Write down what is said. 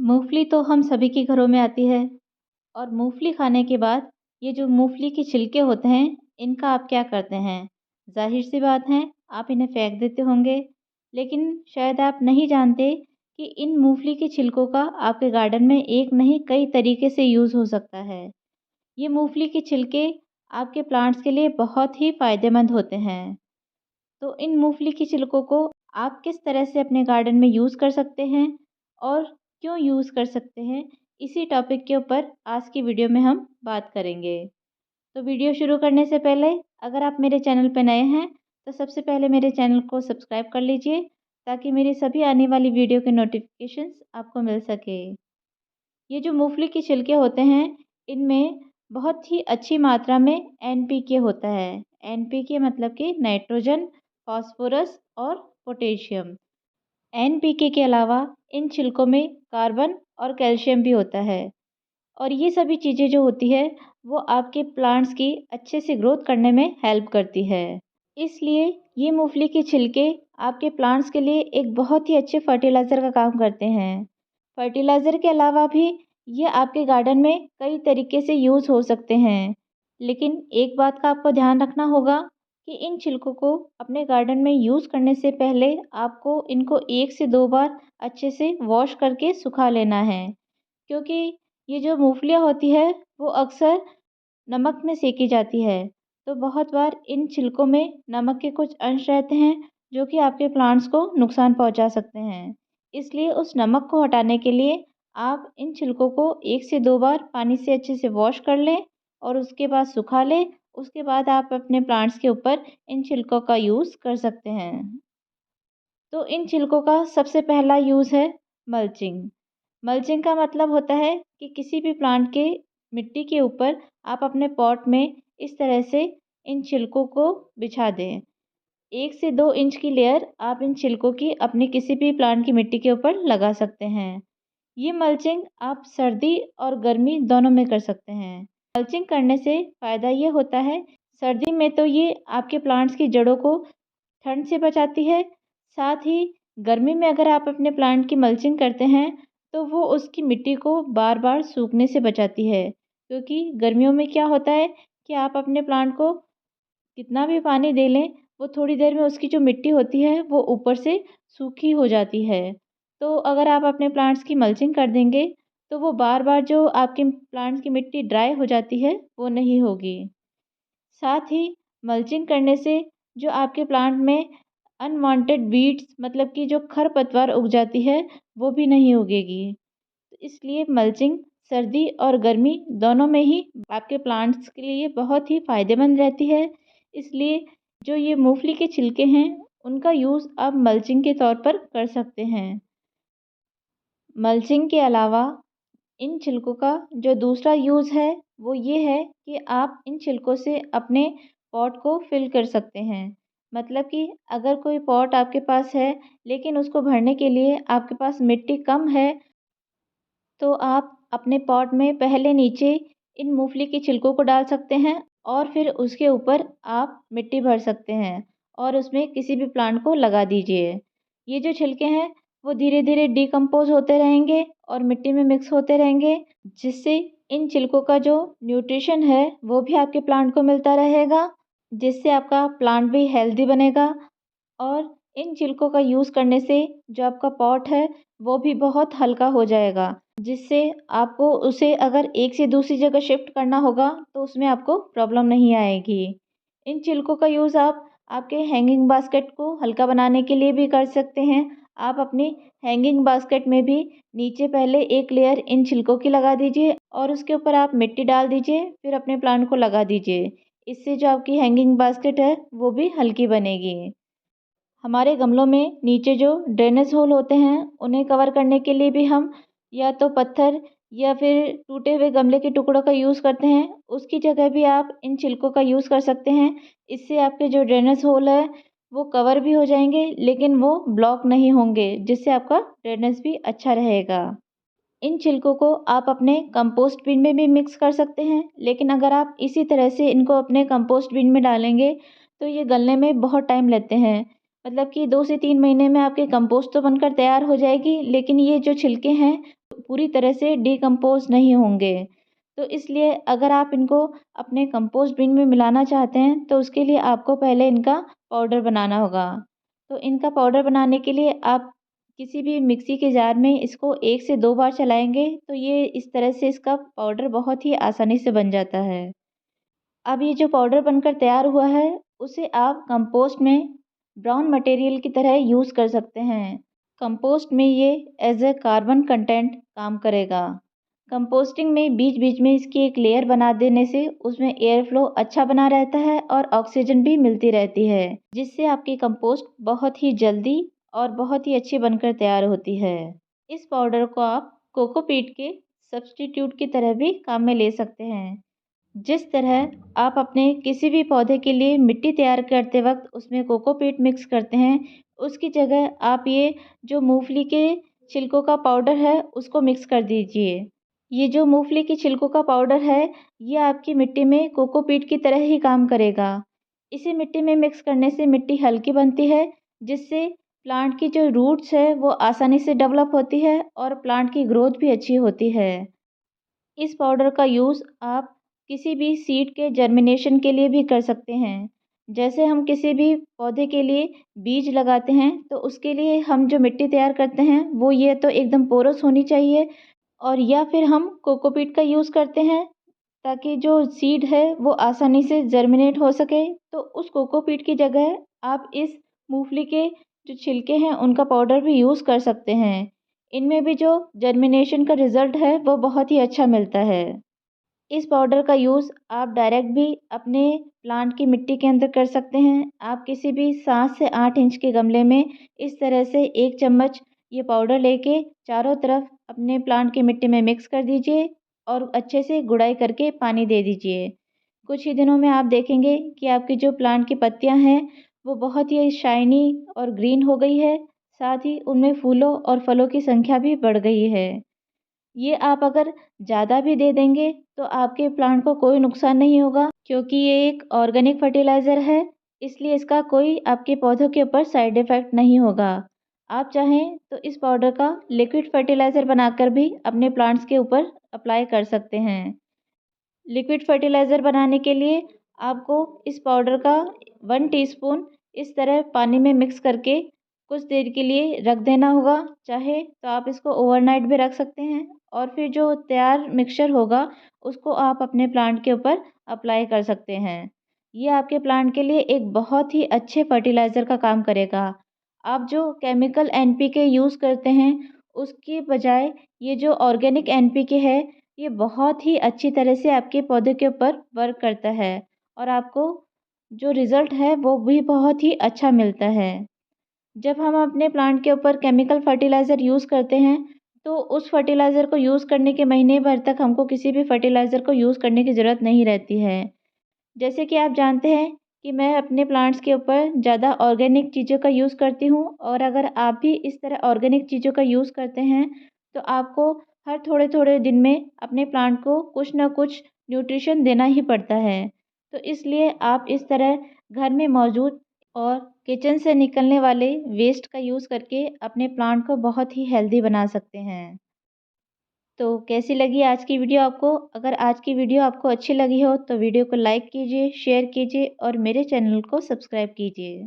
मूँगफली तो हम सभी के घरों में आती है और मूँगफली खाने के बाद ये जो मूँगफली के छिलके होते हैं, इनका आप क्या करते हैं? ज़ाहिर-सी बात है, आप इन्हें फेंक देते होंगे। लेकिन शायद आप नहीं जानते कि इन मूँगफली के छिलकों का आपके गार्डन में एक नहीं कई तरीके से यूज़ हो सकता है। ये मूँगफली के छिलके आपके प्लांट्स के लिए बहुत ही फ़ायदेमंद होते हैं। तो इन मूँगफली की छिलकों को आप किस तरह से अपने गार्डन में यूज़ कर सकते हैं और क्यों यूज़ कर सकते हैं, इसी टॉपिक के ऊपर आज की वीडियो में हम बात करेंगे। तो वीडियो शुरू करने से पहले अगर आप मेरे चैनल पर नए हैं तो सबसे पहले मेरे चैनल को सब्सक्राइब कर लीजिए ताकि मेरी सभी आने वाली वीडियो के नोटिफिकेशंस आपको मिल सके। ये जो मूँगफली के छिलके होते हैं, इनमें बहुत ही अच्छी मात्रा में एनपीके होता है। एनपीके मतलब कि नाइट्रोजन, फास्फोरस और पोटेशियम। एनपीके के अलावा इन छिलकों में कार्बन और कैल्शियम भी होता है और ये सभी चीज़ें जो होती है वो आपके प्लांट्स की अच्छे से ग्रोथ करने में हेल्प करती है। इसलिए ये मूँगफली के छिलके आपके प्लांट्स के लिए एक बहुत ही अच्छे फर्टिलाइज़र का काम करते हैं। फर्टिलाइज़र के अलावा भी ये आपके गार्डन में कई तरीके से यूज़ हो सकते हैं। लेकिन एक बात का आपको ध्यान रखना होगा कि इन छिलकों को अपने गार्डन में यूज़ करने से पहले आपको इनको 1 से 2 बार अच्छे से वॉश करके सुखा लेना है। क्योंकि ये जो मूँगफलियाँ होती है वो अक्सर नमक में सेकी जाती है, तो बहुत बार इन छिलकों में नमक के कुछ अंश रहते हैं जो कि आपके प्लांट्स को नुकसान पहुंचा सकते हैं। इसलिए उस नमक को हटाने के लिए आप इन छिलकों को 1 से 2 बार पानी से अच्छे से वॉश कर लें और उसके बाद सुखा लें। उसके बाद आप अपने प्लांट्स के ऊपर इन छिलकों का यूज़ कर सकते हैं। तो इन छिलकों का सबसे पहला यूज़ है मल्चिंग। मल्चिंग का मतलब होता है कि किसी भी प्लांट के मिट्टी के ऊपर आप अपने पॉट में इस तरह से इन छिलकों को बिछा दें। 1 से 2 इंच की लेयर आप इन छिलकों की अपनी किसी भी प्लांट की मिट्टी के ऊपर लगा सकते हैं। ये मल्चिंग आप सर्दी और गर्मी दोनों में कर सकते हैं। मल्चिंग करने से फ़ायदा ये होता है, सर्दी में तो ये आपके प्लांट्स की जड़ों को ठंड से बचाती है, साथ ही गर्मी में अगर आप अपने प्लांट की मल्चिंग करते हैं तो वो उसकी मिट्टी को बार-बार सूखने से बचाती है। क्योंकि गर्मियों में क्या होता है कि आप अपने प्लांट को कितना भी पानी दे लें, वो थोड़ी देर में उसकी जो मिट्टी होती है वो ऊपर से सूखी हो जाती है। तो अगर आप अपने प्लांट्स की मल्चिंग कर देंगे तो वो बार-बार जो आपके प्लांट्स की मिट्टी ड्राई हो जाती है, वो नहीं होगी। साथ ही मल्चिंग करने से जो आपके प्लांट में अनवांटेड वीड्स मतलब कि जो खरपतवार उग जाती है, वो भी नहीं उगेगी। तो इसलिए मल्चिंग सर्दी और गर्मी दोनों में ही आपके प्लांट्स के लिए बहुत ही फ़ायदेमंद रहती है। इसलिए जो ये मूँगफली के छिलके हैं, उनका यूज़ आप मल्चिंग के तौर पर कर सकते हैं। मल्चिंग के अलावा इन छिलकों का जो दूसरा यूज़ है वो ये है कि आप इन छिलकों से अपने पॉट को फिल कर सकते हैं। मतलब कि अगर कोई पॉट आपके पास है लेकिन उसको भरने के लिए आपके पास मिट्टी कम है, तो आप अपने पॉट में पहले नीचे इन मूँगफली के छिलकों को डाल सकते हैं और फिर उसके ऊपर आप मिट्टी भर सकते हैं और उसमें किसी भी प्लांट को लगा दीजिए। ये जो छिलके हैं वो धीरे-धीरे डिकम्पोज़ होते रहेंगे और मिट्टी में मिक्स होते रहेंगे, जिससे इन छिलकों का जो न्यूट्रिशन है वो भी आपके प्लांट को मिलता रहेगा, जिससे आपका प्लांट भी हेल्दी बनेगा और इन छिलकों का यूज़ करने से जो आपका पॉट है वो भी बहुत हल्का हो जाएगा, जिससे आपको उसे अगर एक से दूसरी जगह शिफ्ट करना होगा तो उसमें आपको प्रॉब्लम नहीं आएगी। इन छिलकों का यूज़ आप आपके हैंगिंग बास्केट को हल्का बनाने के लिए भी कर सकते हैं। आप अपनी हैंगिंग बास्केट में भी नीचे पहले एक लेयर इन छिलकों की लगा दीजिए और उसके ऊपर आप मिट्टी डाल दीजिए, फिर अपने प्लांट को लगा दीजिए। इससे जो आपकी हैंगिंग बास्केट है वो भी हल्की बनेगी। हमारे गमलों में नीचे जो ड्रेनेज होल होते हैं उन्हें कवर करने के लिए भी हम या तो पत्थर या फिर टूटे हुए गमले के टुकड़ों का यूज़ करते हैं। उसकी जगह भी आप इन छिलकों का यूज़ कर सकते हैं। इससे आपके जो ड्रेनेज होल है वो कवर भी हो जाएंगे लेकिन वो ब्लॉक नहीं होंगे, जिससे आपका ड्रेनेज भी अच्छा रहेगा। इन छिलकों को आप अपने कंपोस्ट बिन में भी मिक्स कर सकते हैं, लेकिन अगर आप इसी तरह से इनको अपने कंपोस्ट बिन में डालेंगे तो ये गलने में बहुत टाइम लेते हैं। मतलब कि 2 से 3 महीने में आपकी कंपोस्ट तो बनकर तैयार हो जाएगी, लेकिन ये जो छिलके हैं पूरी तरह से डिकम्पोज़ नहीं होंगे। तो इसलिए अगर आप इनको अपने कंपोस्ट बिन में मिलाना चाहते हैं तो उसके लिए आपको पहले इनका पाउडर बनाना होगा। तो इनका पाउडर बनाने के लिए आप किसी भी मिक्सी के जार में इसको 1 से 2 बार चलाएँगे तो ये इस तरह से इसका पाउडर बहुत ही आसानी से बन जाता है। अब ये जो पाउडर बनकर तैयार हुआ है, उसे आप कंपोस्ट में ब्राउन मटेरियल की तरह यूज़ कर सकते हैं। कंपोस्ट में ये एज़ अ कार्बन कंटेंट काम करेगा। कंपोस्टिंग में बीच-बीच में इसकी एक लेयर बना देने से उसमें एयर फ्लो अच्छा बना रहता है और ऑक्सीजन भी मिलती रहती है, जिससे आपकी कंपोस्ट बहुत ही जल्दी और बहुत ही अच्छी बनकर तैयार होती है। इस पाउडर को आप कोकोपीट के सब्स्टिट्यूट की तरह भी काम में ले सकते हैं। जिस तरह आप अपने किसी भी पौधे के लिए मिट्टी तैयार करते वक्त उसमें कोकोपीट मिक्स करते हैं, उसकी जगह आप ये जो मूंगफली के छिलकों का पाउडर है उसको मिक्स कर दीजिए। ये जो मूंगफली की छिलकों का पाउडर है, ये आपकी मिट्टी में कोकोपीट की तरह ही काम करेगा। इसे मिट्टी में मिक्स करने से मिट्टी हल्की बनती है, जिससे प्लांट की जो रूट्स है वो आसानी से डेवलप होती है और प्लांट की ग्रोथ भी अच्छी होती है। इस पाउडर का यूज़ आप किसी भी सीड के जर्मिनेशन के लिए भी कर सकते हैं। जैसे हम किसी भी पौधे के लिए बीज लगाते हैं, तो उसके लिए हम जो मिट्टी तैयार करते हैं, वो ये तो एकदम पोरस होनी चाहिए और या फिर हम कोकोपीट का यूज़ करते हैं, ताकि जो सीड है, वो आसानी से जर्मिनेट हो सके। तो उस कोकोपीट की जगह आप इस मूँगफली के जो छिलके हैं, उनका पाउडर भी यूज़ कर सकते हैं। इनमें भी जो जर्मिनेशन का रिज़ल्ट है, वो बहुत ही अच्छा मिलता है। इस पाउडर का यूज़ आप डायरेक्ट भी अपने प्लांट की मिट्टी के अंदर कर सकते हैं। आप किसी भी 7 से 8 इंच के गमले में इस तरह से 1 चम्मच ये पाउडर लेके चारों तरफ अपने प्लांट की मिट्टी में मिक्स कर दीजिए और अच्छे से गुड़ाई करके पानी दे दीजिए। कुछ ही दिनों में आप देखेंगे कि आपकी जो प्लांट की पत्तियाँ हैं, वो बहुत ही शाइनी और ग्रीन हो गई है। साथ ही उनमें फूलों और फलों की संख्या भी बढ़ गई है। ये आप अगर ज़्यादा भी दे देंगे तो आपके प्लांट को कोई नुकसान नहीं होगा, क्योंकि ये एक ऑर्गेनिक फर्टिलाइज़र है, इसलिए इसका कोई आपके पौधों के ऊपर साइड इफ़ेक्ट नहीं होगा। आप चाहें तो इस पाउडर का लिक्विड फर्टिलाइज़र बनाकर भी अपने प्लांट्स के ऊपर अप्लाई कर सकते हैं। लिक्विड फर्टिलाइज़र बनाने के लिए आपको इस पाउडर का 1 टीस्पून इस तरह पानी में मिक्स करके कुछ देर के लिए रख देना होगा। चाहे तो आप इसको ओवरनाइट भी रख सकते हैं और फिर जो तैयार मिक्सचर होगा उसको आप अपने प्लांट के ऊपर अप्लाई कर सकते हैं। ये आपके प्लांट के लिए एक बहुत ही अच्छे फर्टिलाइज़र का काम करेगा। आप जो केमिकल एनपीके यूज़ करते हैं उसके बजाय ये जो ऑर्गेनिक एनपीके है, ये बहुत ही अच्छी तरह से आपके पौधे के ऊपर वर्क करता है और आपको जो रिज़ल्ट है वो भी बहुत ही अच्छा मिलता है। जब हम अपने प्लांट के ऊपर केमिकल फर्टिलाइज़र यूज़ करते हैं, तो उस फर्टिलाइज़र को यूज़ करने के महीने भर तक हमको किसी भी फर्टिलाइज़र को यूज़ करने की ज़रूरत नहीं रहती है। जैसे कि आप जानते हैं कि मैं अपने प्लांट्स के ऊपर ज़्यादा ऑर्गेनिक चीज़ों का यूज़ करती हूँ और अगर आप भी इस तरह ऑर्गेनिक चीज़ों का यूज़ करते हैं, तो आपको हर थोड़े-थोड़े दिन में अपने प्लांट को कुछ न कुछ न्यूट्रिशन देना ही पड़ता है। तो इसलिए आप इस तरह घर में मौजूद और किचन से निकलने वाले वेस्ट का यूज़ करके अपने प्लांट को बहुत ही हेल्दी बना सकते हैं। तो कैसी लगी आज की वीडियो आपको? अगर आज की वीडियो आपको अच्छी लगी हो तो वीडियो को लाइक कीजिए, शेयर कीजिए और मेरे चैनल को सब्सक्राइब कीजिए।